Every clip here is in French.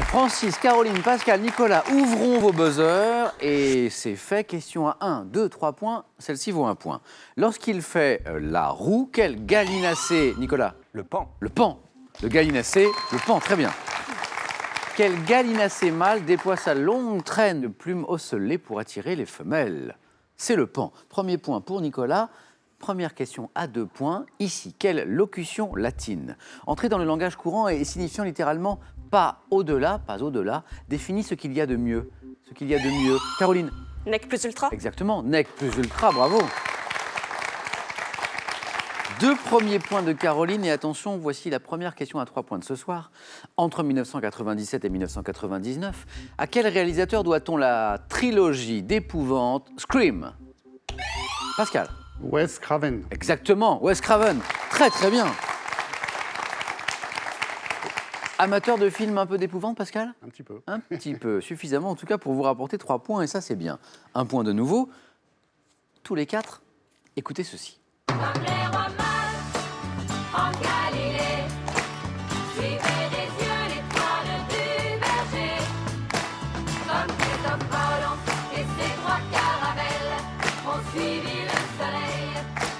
Francis, Caroline, Pascal, Nicolas, ouvrons vos buzzers et c'est fait. Question à 1, 2, 3 points. Celle-ci vaut 1 point. Lorsqu'il fait la roue, quel gallinacé, Nicolas? Le pan. Le pan. Le gallinacé, le pan, très bien. Quel gallinacé mâle déploie sa longue traîne de plumes ocellées pour attirer les femelles? C'est le pan. Premier point pour Nicolas. Première question à 2 points. Ici, quelle locution latine, entrée dans le langage courant et signifiant littéralement pas au-delà, définit ce qu'il y a de mieux? Ce qu'il y a de mieux. Caroline. Nec plus ultra. Exactement, nec plus ultra, bravo. 2 premiers points de Caroline et attention, voici la première question à 3 points de ce soir. Entre 1997 et 1999, à quel réalisateur doit-on la trilogie d'épouvante Scream? Pascal. Wes Craven. Exactement, Wes Craven. Très très bien. Amateur de films un peu d'épouvante, Pascal? Un petit peu. Un petit peu, suffisamment en tout cas pour vous rapporter 3 points et ça c'est bien. 1 point de nouveau. Tous les 4, écoutez ceci. Comme les rois mages en Galilée, suivez des yeux l'étoile du berger. Comme Christophe Colomb et ses 3 caravelles ont suivi le soleil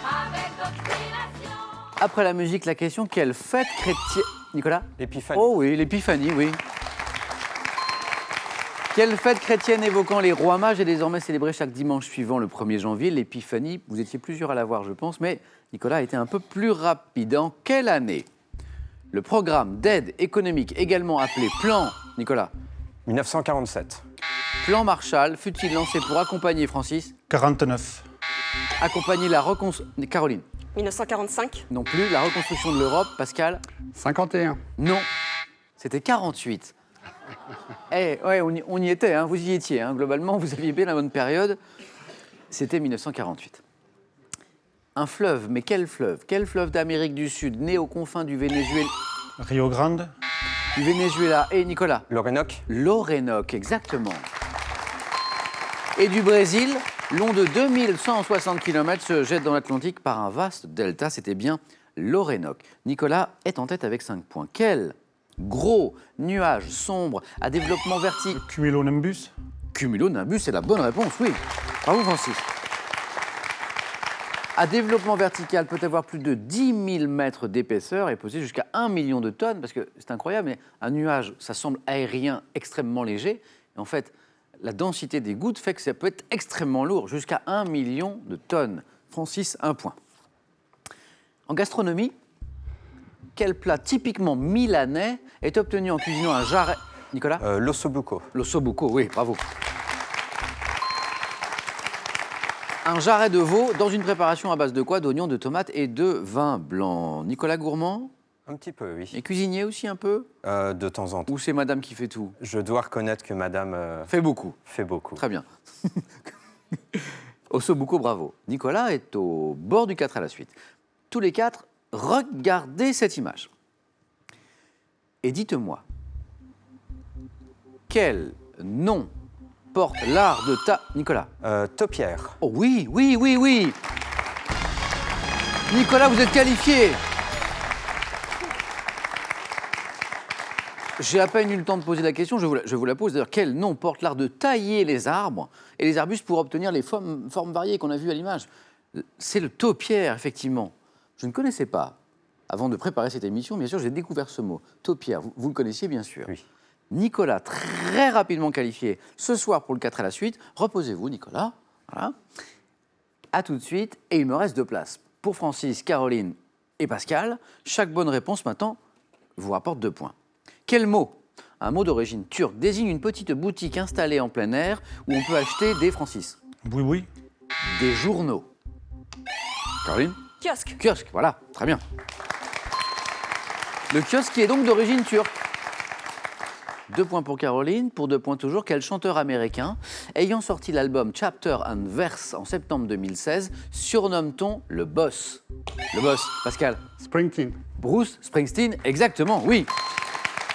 avec obstination. Après la musique, la question, quelle fête chrétienne... Nicolas? L'épiphanie. Oh oui, l'épiphanie, oui. Quelle fête chrétienne évoquant les rois mages est désormais célébrée chaque dimanche suivant le 1er janvier? L'épiphanie, vous étiez plusieurs à l'avoir, je pense, mais Nicolas a été un peu plus rapide. En quelle année le programme d'aide économique, également appelé Plan, Nicolas? 1947. Plan Marshall, fut-il lancé pour accompagner, Francis? 49. Accompagner la reconstruction... Caroline? 1945. Non plus. La reconstruction de l'Europe, Pascal? 51. Non. C'était 48. Eh, ouais, on y était, hein, vous y étiez. Hein, globalement, vous aviez bien la bonne période. C'était 1948. Un fleuve, mais quel fleuve? Quel fleuve d'Amérique du Sud, né aux confins du Venezuela? Rio Grande. Du Venezuela. Et Nicolas? L'Orénoque. L'Orénoque, exactement. Et du Brésil, long de 2160 km, se jette dans l'Atlantique par un vaste delta. C'était bien l'Orénoque. Nicolas est en tête avec 5 points. Quel gros nuage sombre à développement vertical? Cumulonimbus. Cumulonimbus, c'est la bonne réponse, oui. Bravo, Francis. À développement vertical peut avoir plus de 10 000 mètres d'épaisseur et peser jusqu'à 1 million de tonnes, parce que c'est incroyable, mais un nuage, ça semble aérien, extrêmement léger. Et en fait, la densité des gouttes fait que ça peut être extrêmement lourd, jusqu'à 1 million de tonnes. Francis, 1 point. En gastronomie, quel plat typiquement milanais est obtenu en cuisinant un jarret... Nicolas? L'ossobuco. L'ossobuco, oui, bravo. Un jarret de veau dans une préparation à base de quoi? D'oignons, de tomates et de vin blanc. Nicolas Gourmand? Un petit peu, oui. Et cuisinier aussi un peu? De temps en temps. Ou c'est madame qui fait tout? Je dois reconnaître que madame Fait beaucoup. fait beaucoup. Très bien. Ossobuco, bravo. Nicolas est au bord du 4 à la suite. Tous les 4, regardez cette image. Et dites-moi, quel nom porte l'art de Nicolas? Taupière. Oh oui, oui, oui, oui. Nicolas, vous êtes qualifié. J'ai à peine eu le temps de poser la question, je vous la pose. D'ailleurs, quel nom porte l'art de tailler les arbres et les arbustes pour obtenir les formes variées qu'on a vues à l'image? C'est le taupière, effectivement. Je ne connaissais pas. Avant de préparer cette émission, bien sûr, j'ai découvert ce mot. Taupière, vous le connaissiez, bien sûr. Oui. Nicolas, très rapidement qualifié ce soir pour le 4 à la suite. Reposez-vous, Nicolas. Voilà. À tout de suite. Et il me reste 2 places pour Francis, Caroline et Pascal. Chaque bonne réponse, maintenant, vous rapporte 2 points. Quel mot, un mot d'origine turque, désigne une petite boutique installée en plein air où on peut acheter des, Francis? Oui, oui. Des journaux. Caroline? Kiosque. Kiosque, voilà, très bien. Le kiosque qui est donc d'origine turque. 2 points pour Caroline, pour 2 points toujours. Quel chanteur américain, ayant sorti l'album Chapter and Verse en septembre 2016, surnomme-t-on le boss? Le boss, Pascal? Springsteen. Bruce Springsteen, exactement, oui.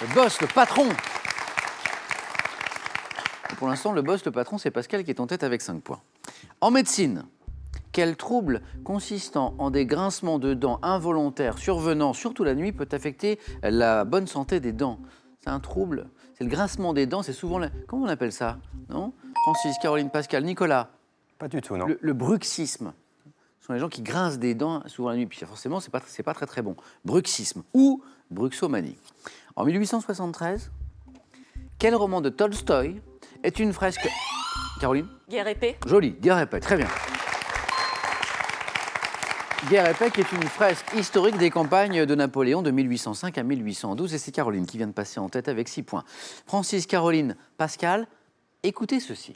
Le boss, le patron. Et pour l'instant, le boss, le patron, c'est Pascal qui est en tête avec 5 points. En médecine, quel trouble consistant en des grincements de dents involontaires survenant surtout la nuit peut affecter la bonne santé des dents? C'est un trouble c'est le grincement des dents, c'est souvent... Comment on appelle ça? Non? Francis, Caroline, Pascal, Nicolas. Pas du tout, non. Le bruxisme. Ce sont les gens qui grincent des dents souvent la nuit. Puis forcément, c'est pas très très bon. Bruxisme ou bruxomanie. En 1873, quel roman de Tolstoï est une fresque... Caroline? Guerre et paix. Joli, Guerre et paix, très bien. Guerre et paix qui est une fresque historique des campagnes de Napoléon de 1805 à 1812. Et c'est Caroline qui vient de passer en tête avec 6 points. Francis, Caroline, Pascal, écoutez ceci.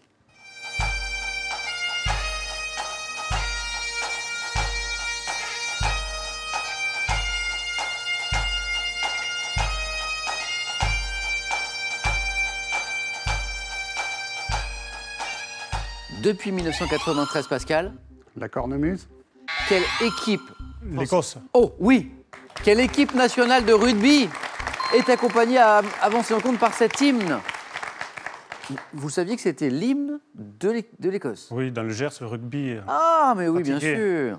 Depuis 1993, Pascal, La cornemuse. quelle équipe... L'Écosse. Oh, oui. Quelle équipe nationale de rugby est accompagnée à avancer en compte par cet hymne? Vous saviez que c'était l'hymne de l'Écosse? Oui, dans le Gers, le rugby. Ah, mais oui, bien Pratiqué.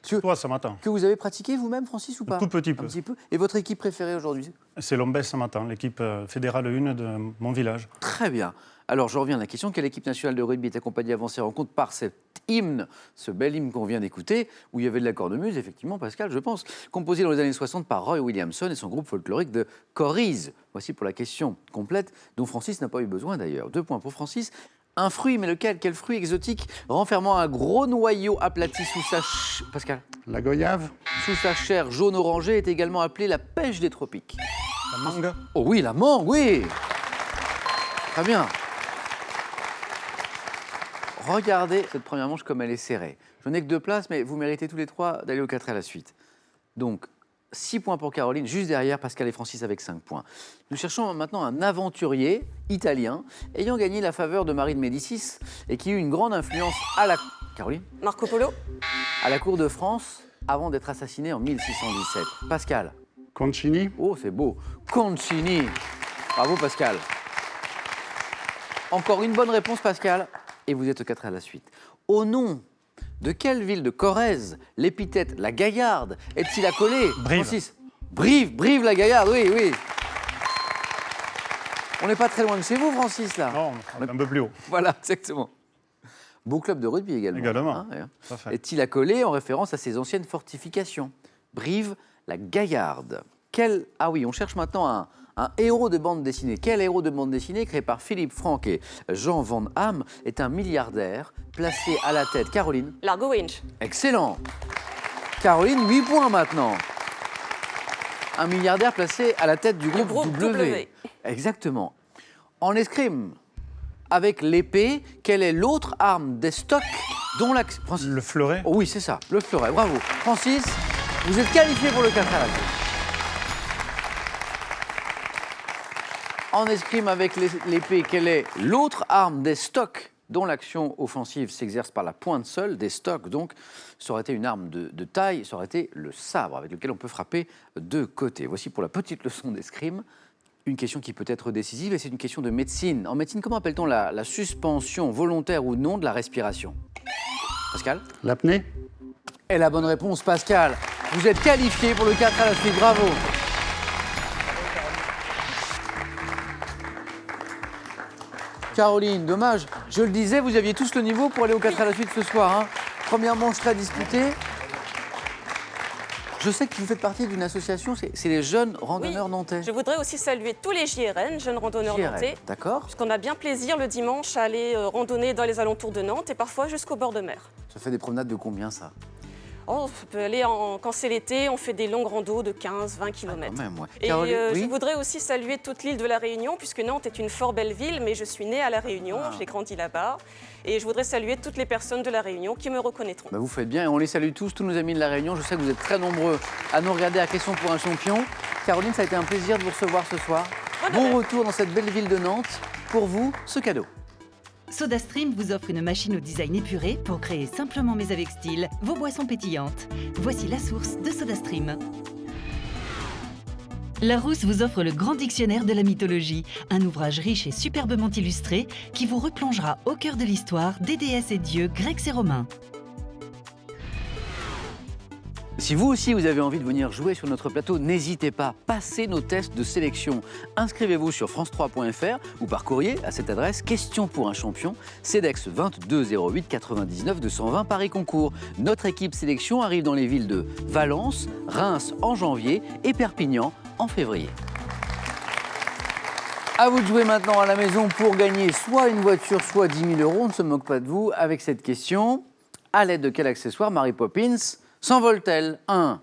sûr. Toi, ce matin. Que vous avez pratiqué vous-même, Francis, ou pas? Un tout petit peu. Un petit peu. Et votre équipe préférée aujourd'hui? C'est Lombès ce matin, l'équipe fédérale 1 de mon village. Très bien. Alors, je reviens à la question. Quelle équipe nationale de rugby est accompagnée à avancer en compte par cet hymne, ce bel hymne qu'on vient d'écouter, où il y avait de la cornemuse, effectivement, Pascal, je pense, composé dans les années 60 par Roy Williamson et son groupe folklorique de Corries. Voici pour la question complète, dont Francis n'a pas eu besoin d'ailleurs. 2 points pour Francis. Un fruit, mais lequel? Quel fruit exotique renfermant un gros noyau aplati sous sa... Pascal? La goyave. Sous sa chair jaune orangée est également appelée la pêche des tropiques. La mangue. Oh oui, la mangue, oui. Très bien. Regardez cette première manche comme elle est serrée. Je n'ai que 2 places, mais vous méritez tous les 3 d'aller au 4 à la suite. Donc, 6 points pour Caroline, juste derrière Pascal et Francis avec 5 points. Nous cherchons maintenant un aventurier italien ayant gagné la faveur de Marie de Médicis et qui eut une grande influence à la... Caroline? Marco Polo. À la cour de France avant d'être assassiné en 1617. Pascal? Concini. Oh, c'est beau. Concini. Bravo, Pascal. Encore une bonne réponse, Pascal. Et vous êtes au 4 à la suite. Au nom de quelle ville de Corrèze l'épithète la Gaillarde est-il accolé? Brive. Francis? Brive la Gaillarde, oui, oui. On n'est pas très loin de chez vous, Francis, là. Non, un peu plus haut. Voilà, exactement. Beau club de rugby également. Également. Hein, Tout à fait. est-il accolé en référence à ses anciennes fortifications? Brive la Gaillarde. Ah oui, on cherche maintenant un héros de bande dessinée. Quel héros de bande dessinée, créé par Philippe Franck et Jean Van Hamme, est un milliardaire placé à la tête? Caroline? Largo Winch. Excellent. Caroline, 8 points maintenant. Un milliardaire placé à la tête du groupe, groupe W. W. Exactement. En escrime, avec l'épée, quelle est l'autre arme des stocks dont la... Le fleuret. Oh oui, c'est ça, le fleuret. Bravo. Francis, vous êtes qualifié pour le 4 à la suite. En escrime avec l'épée, quelle est l'autre arme des stocks dont l'action offensive s'exerce par la pointe seule, des stocks donc, ça aurait été une arme de taille, ça aurait été le sabre avec lequel on peut frapper de côté. Voici pour la petite leçon d'escrime, une question qui peut être décisive et c'est une question de médecine. En médecine, comment appelle-t-on la suspension volontaire ou non de la respiration? Pascal? L'apnée. Et la bonne réponse, Pascal. Vous êtes qualifié pour le 4 à la suite, bravo. Caroline, dommage. Je le disais, vous aviez tous le niveau pour aller au 4 à la suite ce soir. Hein. Première manche très disputée. Je sais que vous faites partie d'une association, c'est les jeunes randonneurs Oui. nantais. Je voudrais aussi saluer tous les JRN, jeunes randonneurs nantais. D'accord. Puisqu'on a bien plaisir le dimanche à aller randonner dans les alentours de Nantes et parfois jusqu'au bord de mer. Ça fait des promenades de combien, ça? Oh, on peut aller quand c'est l'été, on fait des longues randos de 15-20 km. Quand même, ouais. Et Caroline, oui. je voudrais aussi saluer toute l'île de la Réunion, puisque Nantes est une fort belle ville, mais je suis née à la Réunion, j'ai grandi là-bas. Et je voudrais saluer toutes les personnes de la Réunion qui me reconnaîtront. Bah, vous faites bien et on les salue tous nos amis de la Réunion. Je sais que vous êtes très nombreux à nous regarder à Question pour un champion. Caroline, ça a été un plaisir de vous recevoir ce soir. Bon retour dans cette belle ville de Nantes. Pour vous, ce cadeau. SodaStream vous offre une machine au design épuré pour créer simplement mais avec style vos boissons pétillantes. Voici la source de SodaStream. Larousse vous offre le Grand Dictionnaire de la mythologie, un ouvrage riche et superbement illustré qui vous replongera au cœur de l'histoire des déesses et dieux grecs et romains. Si vous aussi vous avez envie de venir jouer sur notre plateau, n'hésitez pas, passez nos tests de sélection. Inscrivez-vous sur france3.fr ou par courrier à cette adresse question pour un champion, CEDEX 22 08 99 220 Paris Concours. Notre équipe sélection arrive dans les villes de Valence, Reims en janvier et Perpignan en février. À vous de jouer maintenant à la maison pour gagner soit une voiture, soit 10 000 euros. On ne se moque pas de vous avec cette question. À l'aide de quel accessoire Mary Poppins s'envole-t-elle? 1.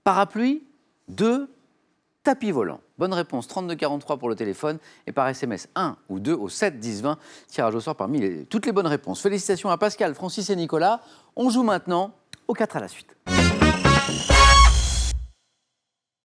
Parapluie. 2. Tapis volant. Bonne réponse, 3243 pour le téléphone et par SMS 1 ou 2 au 7 10 20. Tirage au sort parmi toutes les bonnes réponses. Félicitations à Pascal, Francis et Nicolas. On joue maintenant aux 4 à la suite.